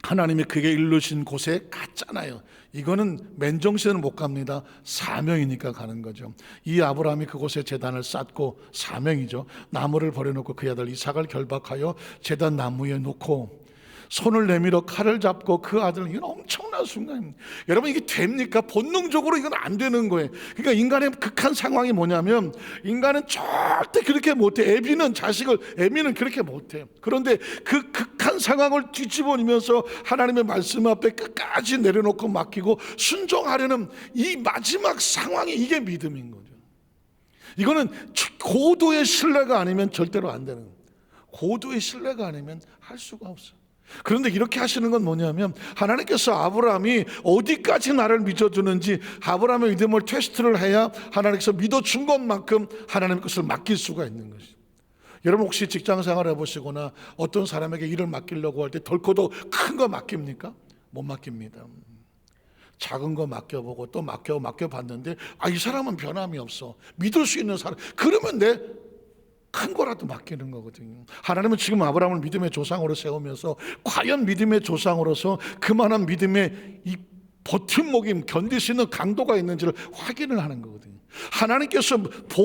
하나님이 그게 이르신 곳에 갔잖아요. 이거는 맨정신은 못 갑니다. 사명이니까 가는 거죠. 이 아브라함이 그곳에 제단을 쌓고, 사명이죠. 나무를 버려놓고 그의 아들 이삭을 결박하여 제단 나무에 놓고 손을 내밀어 칼을 잡고 그 아들을, 이건 엄청난 순간입니다. 여러분, 이게 됩니까? 본능적으로 이건 안 되는 거예요. 그러니까 인간의 극한 상황이 뭐냐면, 인간은 절대 그렇게 못해. 애비는 그렇게 못해. 그런데 그 극한 상황을 뒤집어니면서 하나님의 말씀 앞에 끝까지 내려놓고 맡기고 순종하려는 이 마지막 상황이, 이게 믿음인 거죠. 이거는 고도의 신뢰가 아니면 절대로 안 되는 거예요. 고도의 신뢰가 아니면 할 수가 없어요. 그런데 이렇게 하시는 건 뭐냐면, 하나님께서 아브라함이 어디까지 나를 믿어주는지 아브라함의 믿음을 테스트를 해야 하나님께서 믿어준 것만큼 하나님 것을 맡길 수가 있는 것이죠. 여러분, 혹시 직장 생활 해보시거나 어떤 사람에게 일을 맡기려고 할 때 덜커도 큰 거 맡깁니까? 못 맡깁니다. 작은 거 맡겨보고 또 맡겨봤는데 이 사람은 변함이 없어, 믿을 수 있는 사람, 그러면 큰 거라도 맡기는 거거든요. 하나님은 지금 아브라함을 믿음의 조상으로 세우면서 과연 믿음의 조상으로서 그만한 믿음의 이 버팀목이, 견딜 수 있는 강도가 있는지를 확인을 하는 거거든요. 하나님께서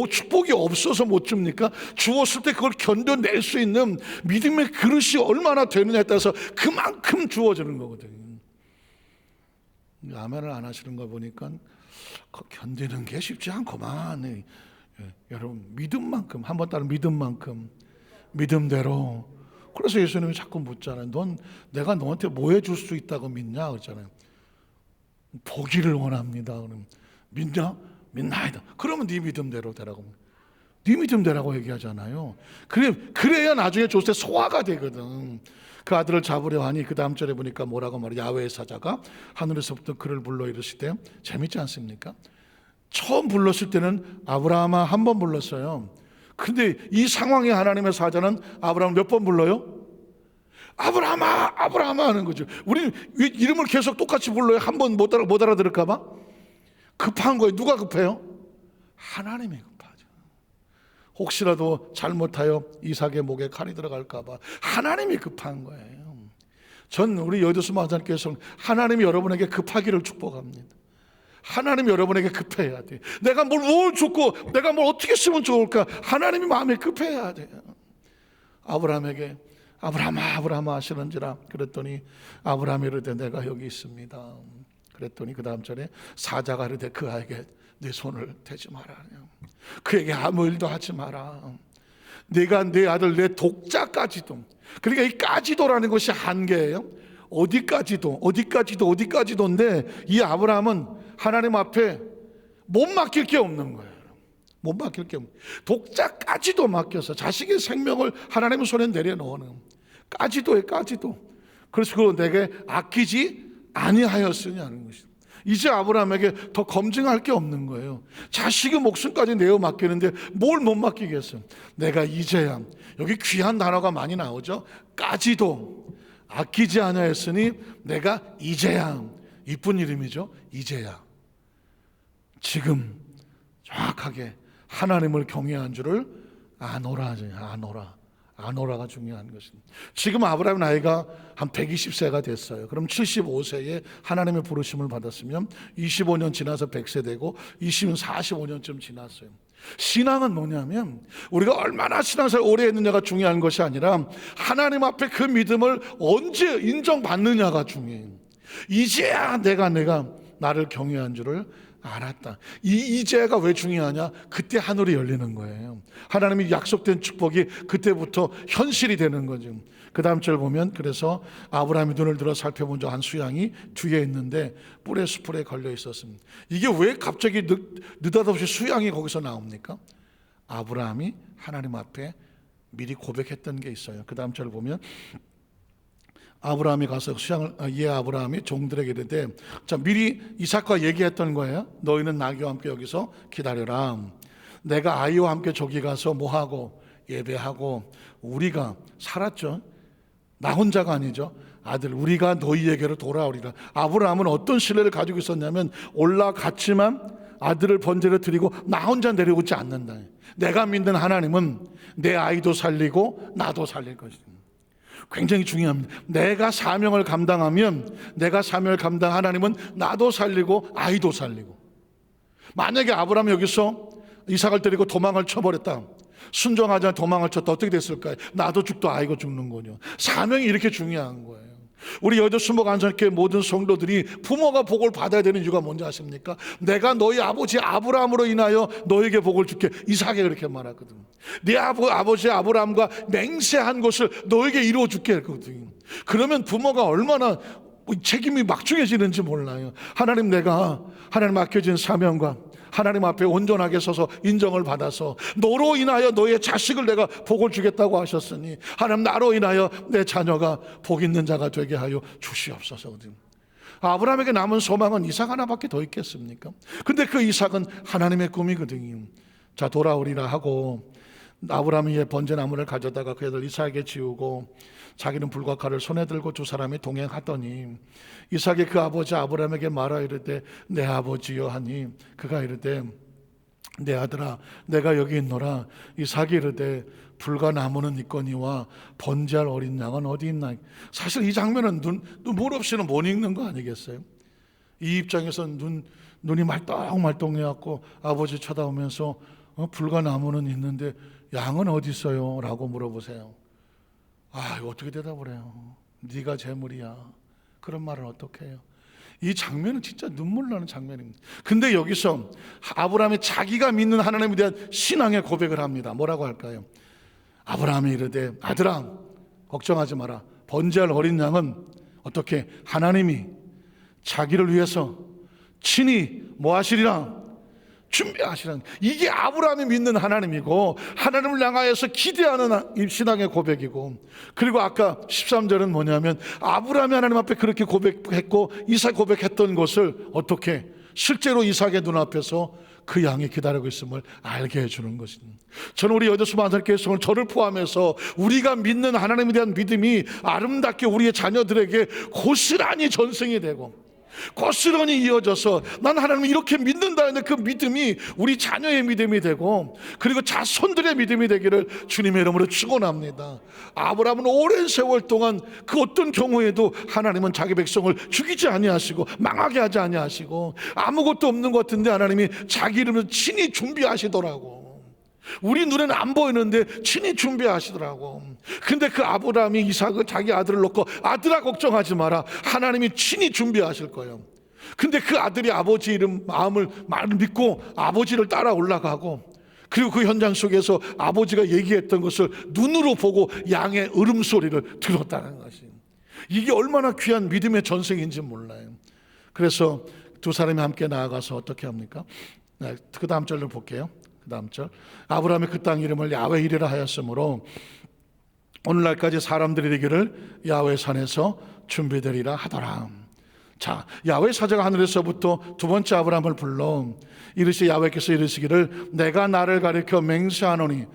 축복이 없어서 못 줍니까? 주었을 때 그걸 견뎌낼 수 있는 믿음의 그릇이 얼마나 되느냐에 따라서 그만큼 주어지는 거거든요. 아멘을 안 하시는 거 보니까 견디는 게 쉽지 않구만. 여러분, 믿음만큼, 한번 따른 믿음만큼, 믿음대로. 그래서 예수님이 자꾸 묻잖아요. 내가 너한테 뭐 해줄 수 있다고 믿냐? 그랬잖아요. 보기를 원합니다. 그럼 믿냐? 믿나이다. 그러면 네 믿음대로 되라고. 네 믿음대라고 얘기하잖아요. 그래야 나중에 줬을 때 소화가 되거든. 그 아들을 잡으려 하니, 그 다음 절에 보니까 뭐라고 말해요? 야훼의 사자가 하늘에서부터 그를 불러 이르시되, 재밌지 않습니까? 처음 불렀을 때는 아브라함아 한 번 불렀어요. 근데 이 상황에 하나님의 사자는 아브라함을 몇 번 불러요? 아브라함아, 아브라함아 하는 거죠. 우리 이름을 계속 똑같이 불러요. 한 번 못 알아들을까 봐. 급한 거예요. 누가 급해요? 하나님이 급하죠. 혹시라도 잘못하여 이삭의 목에 칼이 들어갈까 봐 하나님이 급한 거예요. 우리 여의도 마자님께서는 하나님이 여러분에게 급하기를 축복합니다. 하나님이 여러분에게 급해야 돼. 내가 뭘 줬고 내가 뭘 어떻게 쓰면 좋을까? 하나님이 마음에 급해야 돼요. 아브라함에게 아브라함아 하시는지라 그랬더니 아브라함이 이르되 내가 여기 있습니다. 그랬더니 그 다음 절에 사자가 이르되 그 아이에게 내 손을 대지 마라. 그에게 아무 일도 하지 마라. 내가 내 아들 내 독자까지도, 그러니까 이 까지도라는 것이 한계예요. 어디까지도인데 이 아브라함은 하나님 앞에 못 맡길 게 없는 거예요. 못 맡길 게 없는, 독자까지도 맡겨서 자식의 생명을 하나님의 손에 내려놓는 까지도. 그래서 그거 내게 아끼지 아니하였으니 하는 것이죠. 이제 아브라함에게 더 검증할 게 없는 거예요. 자식의 목숨까지 내어 맡기는데 뭘 못 맡기겠어요. 내가 이제야, 여기 귀한 단어가 많이 나오죠. 까지도 아끼지 아니하였으니 내가 이제야, 이쁜 이름이죠. 이제야, 지금 정확하게 하나님을 경외한 줄을 아노라가 중요한 것입니다. 지금 아브라함 나이가 한 120세가 됐어요. 그럼 75세에 하나님의 부르심을 받았으면 25년 지나서 100세 되고 20년 45년쯤 지났어요. 신앙은 뭐냐면 우리가 얼마나 신앙생활 오래 했느냐가 중요한 것이 아니라 하나님 앞에 그 믿음을 언제 인정받느냐가 중요해요. 이제야 내가 나를 경외한 줄을 알았다. 이 이제가 왜 중요하냐? 그때 하늘이 열리는 거예요. 하나님이 약속된 축복이 그때부터 현실이 되는 거죠. 그 다음 절 보면 그래서 아브라함이 눈을 들어 살펴본 한 수양이 뒤에 있는데 뿔에 수풀에 걸려 있었습니다. 이게 왜 갑자기 느닷없이 수양이 거기서 나옵니까? 아브라함이 하나님 앞에 미리 고백했던 게 있어요. 그 다음 절 보면 아브라함이 가서 아브라함이 종들에게 이르되, 자, 미리 이삭과 얘기했던 거예요. 너희는 나귀와 함께 여기서 기다려라. 내가 아이와 함께 저기 가서 뭐하고 예배하고 우리가 살았죠. 나 혼자가 아니죠. 아들 우리가 너희에게로 돌아오리라. 아브라함은 어떤 신뢰를 가지고 있었냐면 올라갔지만 아들을 번제로 드리고 나 혼자 내려오지 않는다. 내가 믿는 하나님은 내 아이도 살리고 나도 살릴 것이다. 굉장히 중요합니다. 내가 사명을 감당하면 하나님은 나도 살리고 아이도 살리고. 만약에 아브라함이 여기서 이삭을 데리고 도망을 쳐버렸다, 순종하지 않아 도망을 쳤다, 어떻게 됐을까요? 나도 죽도 아이고 죽는 거죠. 사명이 이렇게 중요한 거예요. 우리 여의도 순복 안전교회 모든 성도들이 부모가 복을 받아야 되는 이유가 뭔지 아십니까? 내가 너희 아버지 아브라함으로 인하여 너에게 복을 줄게. 이삭이 그렇게 말하거든. 네 아버지 아브라함과 맹세한 것을 너에게 이루어 줄게 했거든. 그러면 부모가 얼마나 책임이 막중해지는지 몰라요. 하나님, 내가 하나님 맡겨진 사명과 하나님 앞에 온전하게 서서 인정을 받아서 너로 인하여 너의 자식을 내가 복을 주겠다고 하셨으니 하나님, 나로 인하여 내 자녀가 복 있는 자가 되게 하여 주시옵소서. 아브라함에게 남은 소망은 이삭 하나밖에 더 있겠습니까? 근데 그 이삭은 하나님의 꿈이거든요. 자, 돌아오리라 하고 아브라함이 번제나무를 가져다가 그 애들 이삭에게 지우고 자기는 불과 칼을 손에 들고 두 사람이 동행하더니 이삭이 그 아버지 아브라함에게 말하 이르되 내 아버지여 하니 그가 이르되 내 아들아 내가 여기 있노라. 이삭이 이르되 불과 나무는 있거니와 번제할 어린 양은 어디 있나. 사실 이 장면은 눈물 없이는 못 읽는 거 아니겠어요? 이 입장에서 눈이 말똥말똥해갖고 아버지 쳐다보면서 불과 나무는 있는데 양은 어디 있어요? 라고 물어보세요. 이거 어떻게 대답을 해요? 네가 재물이야. 그런 말을 어떻게 해요? 이 장면은 진짜 눈물 나는 장면입니다. 근데 여기서 아브라함이 자기가 믿는 하나님에 대한 신앙의 고백을 합니다. 뭐라고 할까요? 아브라함이 이르되 아들아 걱정하지 마라. 번제할 어린 양은 어떻게 하나님이 자기를 위해서 친히 뭐 하시리라? 준비하시라는, 이게 아브라함이 믿는 하나님이고 하나님을 향하여서 기대하는 신앙의 고백이고, 그리고 아까 13절은 뭐냐면 아브라함이 하나님 앞에 그렇게 고백했고 이삭 고백했던 것을 어떻게 실제로 이삭의 눈앞에서 그 양이 기다리고 있음을 알게 해주는 것입니다. 저는 우리 여의도 수방산교회 성을 저를 포함해서 우리가 믿는 하나님에 대한 믿음이 아름답게 우리의 자녀들에게 고스란히 전승이 되고 고스란히 이어져서 난 하나님을 이렇게 믿는다는 그 믿음이 우리 자녀의 믿음이 되고 그리고 자손들의 믿음이 되기를 주님의 이름으로 축원합니다. 아브라함은 오랜 세월 동안 그 어떤 경우에도 하나님은 자기 백성을 죽이지 아니하시고 망하게 하지 아니하시고 아무것도 없는 것 같은데 하나님이 자기 이름으로 친히 준비하시더라고. 우리 눈에는 안 보이는데 친히 준비하시더라고. 근데 그 아브라함이 이삭을 자기 아들을 놓고 아들아 걱정하지 마라. 하나님이 친히 준비하실 거예요. 근데 그 아들이 아버지 이름 말을 믿고 아버지를 따라 올라가고 그리고 그 현장 속에서 아버지가 얘기했던 것을 눈으로 보고 양의 울음소리를 들었다는 것이, 이게 얼마나 귀한 믿음의 전승인지 몰라요. 그래서 두 사람이 함께 나아가서 어떻게 합니까? 그 다음 절을 볼게요. 그 다음 절, 아브라함이 그 땅 이름을 야훼 이레라 하였으므로 오늘날까지 사람들이 이르기를 야훼 산에서 준비되리라 하더라. 자, 야훼 사자가 하늘에서부터 두 번째 아브라함을 불러 이르시 야훼께서 이르시기를 내가 나를 가리켜 맹세하노니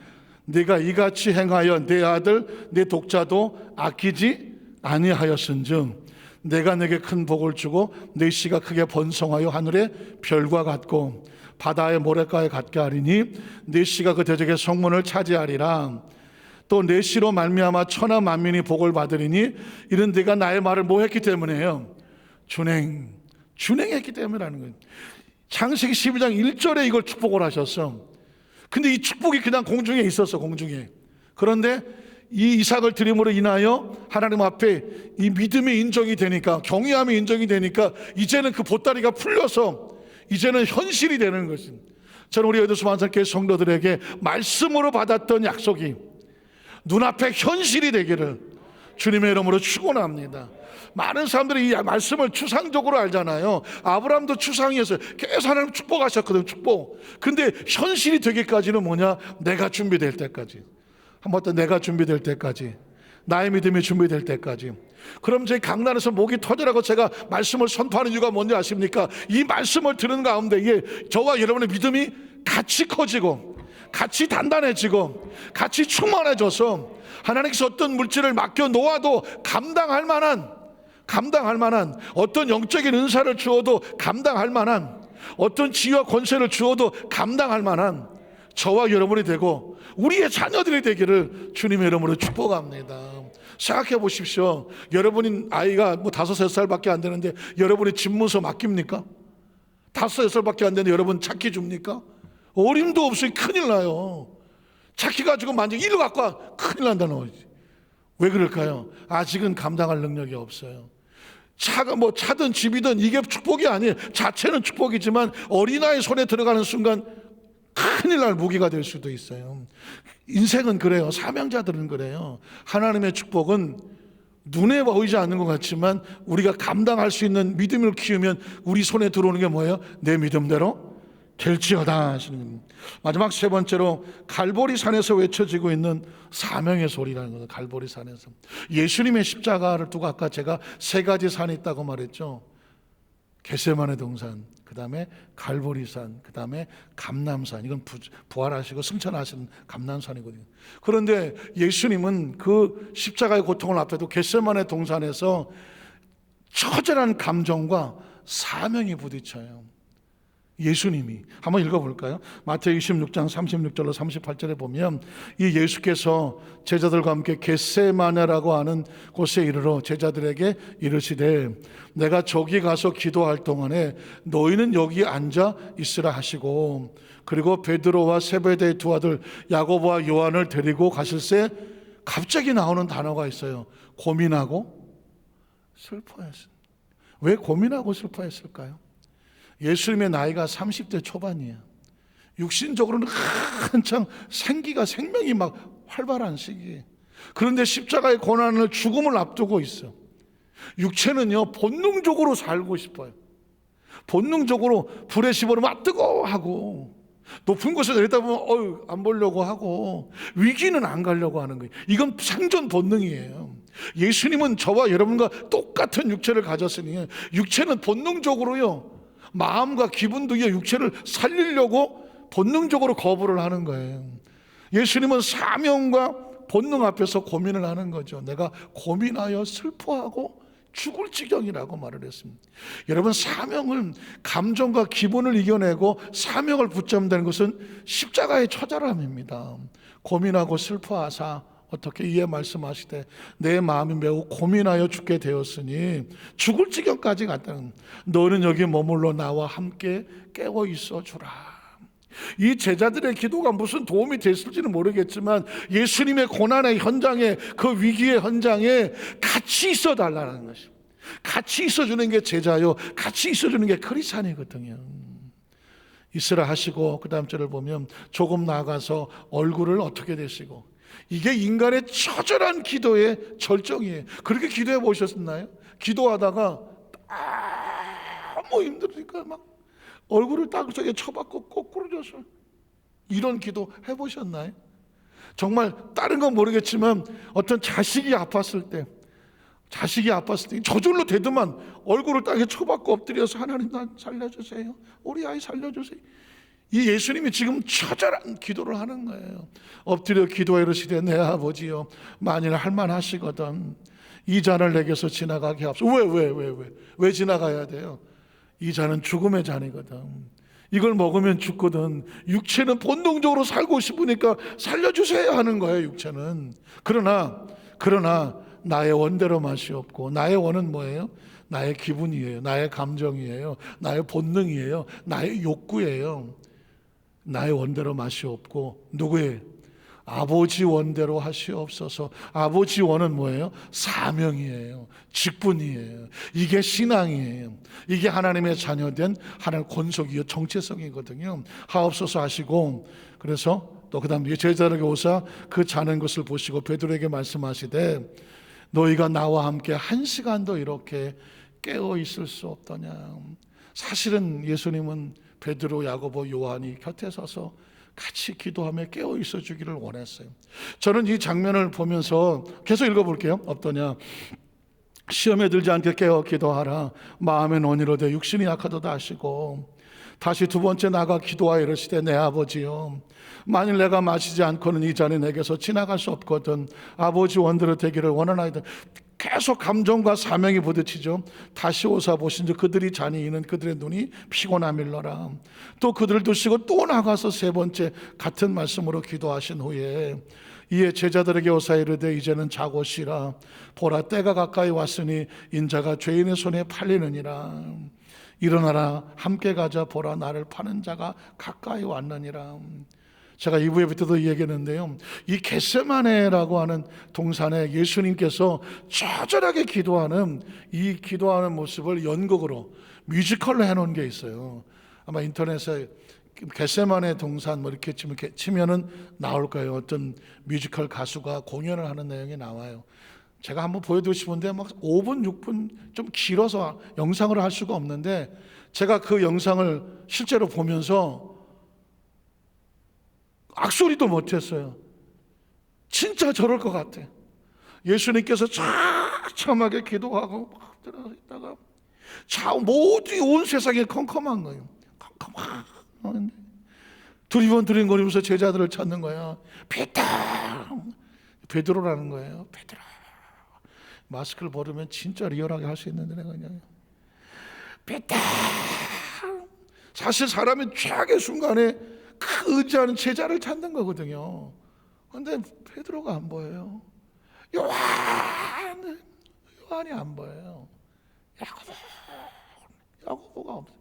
네가 이같이 행하여 내 아들 내 독자도 아끼지 아니하였은즉 내가 내게 큰 복을 주고 내 씨가 크게 번성하여 하늘의 별과 같고 바다의 모래가에 같게 하리니 내 씨가 그 대적의 성문을 차지하리라. 또 내 씨로 말미암아 천하 만민이 복을 받으리니 이런 네가 나의 말을 뭐 했기 때문에요? 준행했기 때문이라는 거예요. 창세기 12장 1절에 이걸 축복을 하셨어. 근데 이 축복이 그냥 공중에 있었어, 공중에. 그런데 이 이삭을 드림으로 인하여 하나님 앞에 이 믿음이 인정이 되니까, 경외함이 인정이 되니까 이제는 그 보따리가 풀려서 이제는 현실이 되는 것입니다. 저는 우리 여의도 수방산교회 성도들에게 말씀으로 받았던 약속이 눈앞에 현실이 되기를 주님의 이름으로 축원합니다. 많은 사람들이 이 말씀을 추상적으로 알잖아요. 아브라함도 추상이었어요. 계속 하나님 축복하셨거든요. 축복. 근데 현실이 되기까지는 뭐냐? 내가 준비될 때까지. 한번 더 내가 준비될 때까지. 나의 믿음이 준비될 때까지. 그럼 제 강단에서 목이 터지라고 제가 말씀을 선포하는 이유가 뭔지 아십니까? 이 말씀을 들은 가운데 이게 저와 여러분의 믿음이 같이 커지고 같이 단단해지고 같이 충만해져서 하나님께서 어떤 물질을 맡겨 놓아도 감당할 만한 어떤 영적인 은사를 주어도 감당할 만한 어떤 지위와 권세를 주어도 감당할 만한 저와 여러분이 되고 우리의 자녀들이 되기를 주님의 이름으로 축복합니다. 생각해 보십시오. 여러분인 아이가 뭐 5-6살밖에 안 되는데 여러분이 집문서 맡깁니까? 5-6살밖에 안 되는데 여러분 찾기 줍니까? 어림도 없이 큰일 나요. 찾기 가지고 만약 일로 갖고 와 큰일 난다. 왜 그럴까요? 아직은 감당할 능력이 없어요. 차가 뭐 차든 집이든 이게 축복이 아니에요. 자체는 축복이지만 어린아이 손에 들어가는 순간 큰일 날 무기가 될 수도 있어요. 인생은 그래요. 사명자들은 그래요. 하나님의 축복은 눈에 보이지 않는 것 같지만 우리가 감당할 수 있는 믿음을 키우면 우리 손에 들어오는 게 뭐예요? 내 믿음대로 될지어다 하시는. 마지막 세 번째로 갈보리 산에서 외쳐지고 있는 사명의 소리라는 거예요. 갈보리 산에서 예수님의 십자가를 두고 아까 제가 3가지 산이 있다고 말했죠. 겟세마네 동산, 그 다음에 갈보리산, 그 다음에 감람산. 이건 부활하시고 승천하신 감람산이거든요. 그런데 예수님은 그 십자가의 고통을 앞에도 겟세마네 동산에서 처절한 감정과 사명이 부딪혀요. 예수님이 한번 읽어볼까요? 마태복음 26장 36절로 38절에 보면 이 예수께서 제자들과 함께 겟세마네라고 하는 곳에 이르러 제자들에게 이르시되 내가 저기 가서 기도할 동안에 너희는 여기 앉아 있으라 하시고 그리고 베드로와 세베대의 두 아들 야고보와 요한을 데리고 가실새 갑자기 나오는 단어가 있어요. 고민하고 슬퍼했습니다. 왜 고민하고 슬퍼했을까요? 예수님의 나이가 30대 초반이에요. 육신적으로는 한창 생명이 막 활발한 시기예요. 그런데 십자가의 고난을 죽음을 앞두고 있어. 육체는요 본능적으로 살고 싶어요. 본능적으로 불에 집어넣으면 뜨거워하고 높은 곳에 내려다보면 안 보려고 하고 위기는 안 가려고 하는 거예요. 이건 생존 본능이에요. 예수님은 저와 여러분과 똑같은 육체를 가졌으니 육체는 본능적으로요 마음과 기분도 이 육체를 살리려고 본능적으로 거부를 하는 거예요. 예수님은 사명과 본능 앞에서 고민을 하는 거죠. 내가 고민하여 슬퍼하고 죽을 지경이라고 말을 했습니다. 여러분 사명은 감정과 기분을 이겨내고 사명을 붙잡는 것은 십자가의 처절함입니다. 고민하고 슬퍼하사 어떻게 이에 말씀하시되 내 마음이 매우 고민하여 죽게 되었으니 죽을 지경까지 갔다는 너는 여기 머물러 나와 함께 깨어 있어 주라. 이 제자들의 기도가 무슨 도움이 됐을지는 모르겠지만 예수님의 고난의 현장에 그 위기의 현장에 같이 있어 달라는 것입니다. 같이 있어주는 게 제자요 같이 있어주는 게 크리스찬이거든요. 있으라 하시고 그 다음 절을 보면 조금 나아가서 얼굴을 어떻게 되시고 이게 인간의 처절한 기도의 절정이에요. 그렇게 기도해 보셨나요? 기도하다가 너무 힘들으니까 막 얼굴을 땅속에 쳐박고 거꾸로 져서 이런 기도 해보셨나요? 정말 다른 건 모르겠지만 어떤 자식이 아팠을 때 저절로 되더만 얼굴을 땅에 쳐박고 엎드려서 하나님 나 살려주세요. 우리 아이 살려주세요. 이 예수님이 지금 처절한 기도를 하는 거예요. 엎드려 기도해 이르시되 내 아버지여 만일 할만하시거든 이 잔을 내게서 지나가게 하옵소서. 왜 지나가야 돼요? 이 잔은 죽음의 잔이거든. 이걸 먹으면 죽거든. 육체는 본능적으로 살고 싶으니까 살려주세요 하는 거예요. 육체는. 그러나 나의 원대로 맛이 없고 나의 원은 뭐예요? 나의 기분이에요. 나의 감정이에요. 나의 본능이에요. 나의 욕구예요. 나의 원대로 맛이 없고 누구의? 아버지 원대로 하시옵소서. 아버지 원은 뭐예요? 사명이에요. 직분이에요. 이게 신앙이에요. 이게 하나님의 자녀된 하나님의 권속이요 정체성이거든요. 하옵소서 하시고 그래서 또 그 다음 제자들에게 오사 그 자는 것을 보시고 베드로에게 말씀하시되 너희가 나와 함께 1시간도 이렇게 깨어 있을 수 없더냐. 사실은 예수님은 베드로, 야고보, 요한이 곁에 서서 같이 기도하며 깨어 있어 주기를 원했어요. 저는 이 장면을 보면서 계속 읽어볼게요. 어떠냐. 시험에 들지 않게 깨어 기도하라. 마음의 논의로 돼 육신이 약하도다 하시고, 다시 두 번째 나가 기도하여 이르시되 내 아버지여, 만일 내가 마시지 않고는 이 잔이 내게서 지나갈 수 없거든 아버지 원대로 되기를 원하나이다. 계속 감정과 사명이 부딪히죠. 다시 오사 보신즉 그들이 잔이 이는 그들의 눈이 피곤하밀러라. 또 그들을 두시고 또 나가서 세 번째 같은 말씀으로 기도하신 후에 이에 제자들에게 오사 이르되 이제는 자고 쉬라. 보라 때가 가까이 왔으니 인자가 죄인의 손에 팔리느니라. 일어나라 함께 가자. 보라 나를 파는 자가 가까이 왔느니라. 제가 2부에 부터도 얘기했는데요, 이 겟세마네라고 하는 동산에 예수님께서 처절하게 기도하는 이 기도하는 모습을 연극으로 뮤지컬로 해놓은 게 있어요. 아마 인터넷에 겟세마네 동산 뭐 이렇게 치면은 나올 거예요. 어떤 뮤지컬 가수가 공연을 하는 내용이 나와요. 제가 한번 보여드리고 싶은데 막 5분, 6분 좀 길어서 영상으로 할 수가 없는데, 제가 그 영상을 실제로 보면서 악소리도 못했어요. 진짜 저럴 것 같아. 예수님께서 참하게 기도하고 막 들어있다가 모두 온 세상에 컴컴한 거예요. 컴컴한. 두리번두리거리면서 제자들을 찾는 거야. 베드로라는 거예요. 베드로. 마스크를 벗으면 진짜 리얼하게 할 수 있는데 내가 그냥 베드로. 사실 사람이 최악의 순간에 그 의지하는 제자를 찾는 거거든요. 그런데 베드로가 안 보여요. 요한이 안 보여요. 야고보가 없어요.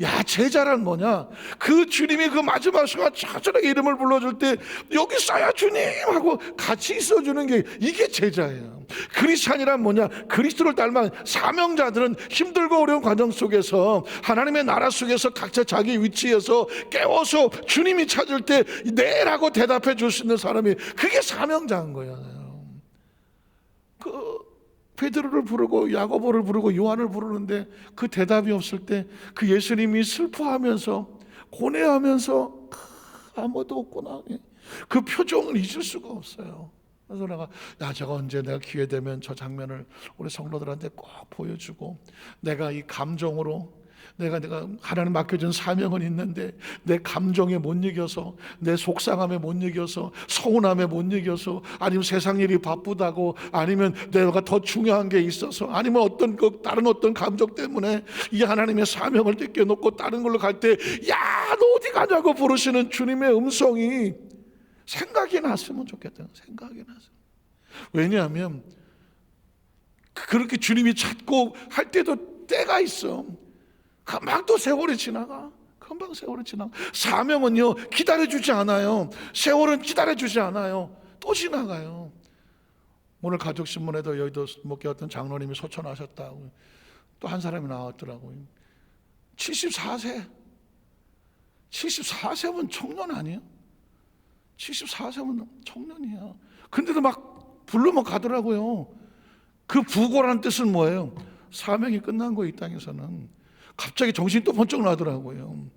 야, 제자란 뭐냐? 그 주님이 그 마지막 순간 처절하게 이름을 불러줄 때 여기 있어요 주님 하고 같이 있어주는 게 이게 제자예요. 크리스찬이란 뭐냐? 그리스도를 닮은 사명자들은 힘들고 어려운 과정 속에서 하나님의 나라 속에서 각자 자기 위치에서 깨워서 주님이 찾을 때 네라고 대답해 줄 수 있는 사람이, 그게 사명자인 거예요. 그 베드로를 부르고 야고보를 부르고 요한을 부르는데 그 대답이 없을 때 그 예수님이 슬퍼하면서 고뇌하면서 아무도 없구나, 그 표정을 잊을 수가 없어요. 그래서 내가 저거 언제 내가 기회 되면 저 장면을 우리 성도들한테 꼭 보여주고, 내가 이 감정으로 내가 하나님 맡겨준 사명은 있는데 내 감정에 못 이겨서, 내 속상함에 못 이겨서, 서운함에 못 이겨서, 아니면 세상 일이 바쁘다고, 아니면 내가 더 중요한 게 있어서, 아니면 다른 어떤 감정 때문에 이 하나님의 사명을 떼껴놓고 다른 걸로 갈 때 야 너 어디 가냐고 부르시는 주님의 음성이 생각이 났으면 좋겠다. 생각이 났으면. 왜냐하면 그렇게 주님이 찾고 할 때도 때가 있어. 금방 또 세월이 지나가. 금방 세월이 지나가. 사명은요 기다려주지 않아요. 세월은 기다려주지 않아요. 또 지나가요. 오늘 가족신문에도 여의도 목회 어떤 장로님이 소천하셨다고 또 한 사람이 나왔더라고요. 74세. 74세면 청년 아니에요? 74세면 청년이야. 근데도 막 부르면 가더라고요. 그 부고라는 뜻은 뭐예요? 사명이 끝난 거예요. 이 땅에서는. 갑자기 정신이 또 번쩍 나더라고요.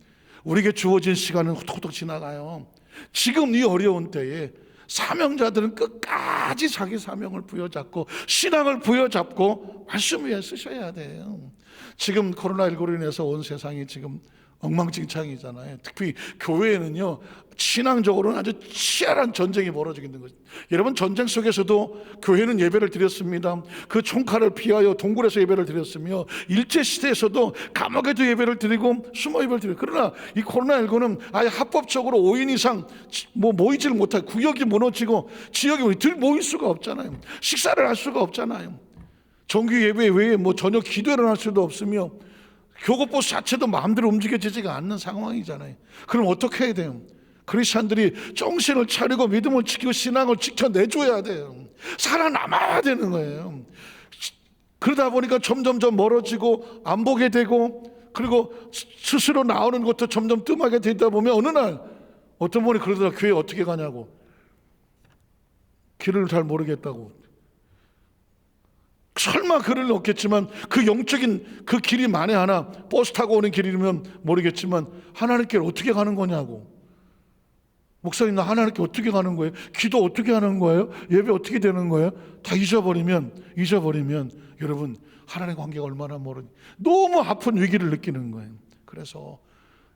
우리에게 주어진 시간은 호떡호떡 지나가요. 지금 이 어려운 때에 사명자들은 끝까지 자기 사명을 부여잡고 신앙을 부여잡고 말씀 위에 쓰셔야 돼요. 지금 코로나19로 인해서 온 세상이 지금 엉망진창이잖아요. 특히 교회에는요 신앙적으로는 아주 치열한 전쟁이 벌어지고 있는 거죠. 여러분, 전쟁 속에서도 교회는 예배를 드렸습니다. 그 총칼을 피하여 동굴에서 예배를 드렸으며, 일제시대에서도 감옥에도 예배를 드리고 숨어 예배를 드리고. 그러나 이 코로나19는 아예 합법적으로 5인 이상 모이지를 못하고, 구역이 무너지고 지역이 우리 들 모일 수가 없잖아요. 식사를 할 수가 없잖아요. 정규 예배 외에 저녁 기도를 할 수도 없으며 교급보수 자체도 마음대로 움직여지지가 않는 상황이잖아요. 그럼 어떻게 해야 돼요? 크리스찬들이 정신을 차리고 믿음을 지키고 신앙을 지켜내줘야 돼요. 살아남아야 되는 거예요. 그러다 보니까 점점점 멀어지고 안 보게 되고, 그리고 스스로 나오는 것도 점점 뜸하게 되다 보면 어느 날 어떤 분이 그러더라. 교회 어떻게 가냐고. 길을 잘 모르겠다고. 설마 글을 넣겠지만 그 영적인 그 길이 만에 하나 버스 타고 오는 길이면 모르겠지만 하나님께 어떻게 가는 거냐고. 목사님, 나 하나님께 어떻게 가는 거예요? 기도 어떻게 하는 거예요? 예배 어떻게 되는 거예요? 다 잊어버리면 여러분, 하나님의 관계가 얼마나 너무 아픈 위기를 느끼는 거예요. 그래서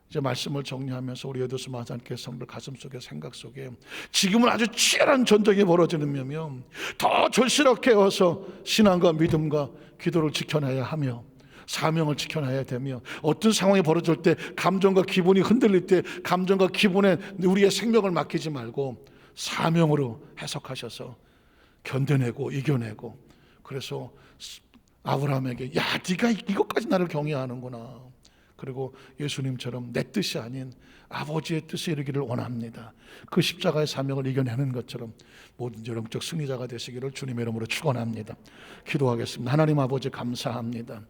이제 말씀을 정리하면서 우리 여도스 마산교회 성도들 가슴 속에, 생각 속에 지금은 아주 치열한 전쟁이 벌어지는 더 절실하게 와서 신앙과 믿음과 기도를 지켜내야 하며 사명을 지켜내야 되며, 어떤 상황이 벌어질 때 감정과 기분이 흔들릴 때 감정과 기분에 우리의 생명을 맡기지 말고 사명으로 해석하셔서 견뎌내고 이겨내고, 그래서 아브라함에게 야, 네가 이것까지 나를 경외하는구나. 그리고 예수님처럼 내 뜻이 아닌 아버지의 뜻에 이르기를 원합니다. 그 십자가의 사명을 이겨내는 것처럼 모든 영적 승리자가 되시기를 주님의 이름으로 축원합니다. 기도하겠습니다. 하나님 아버지, 감사합니다.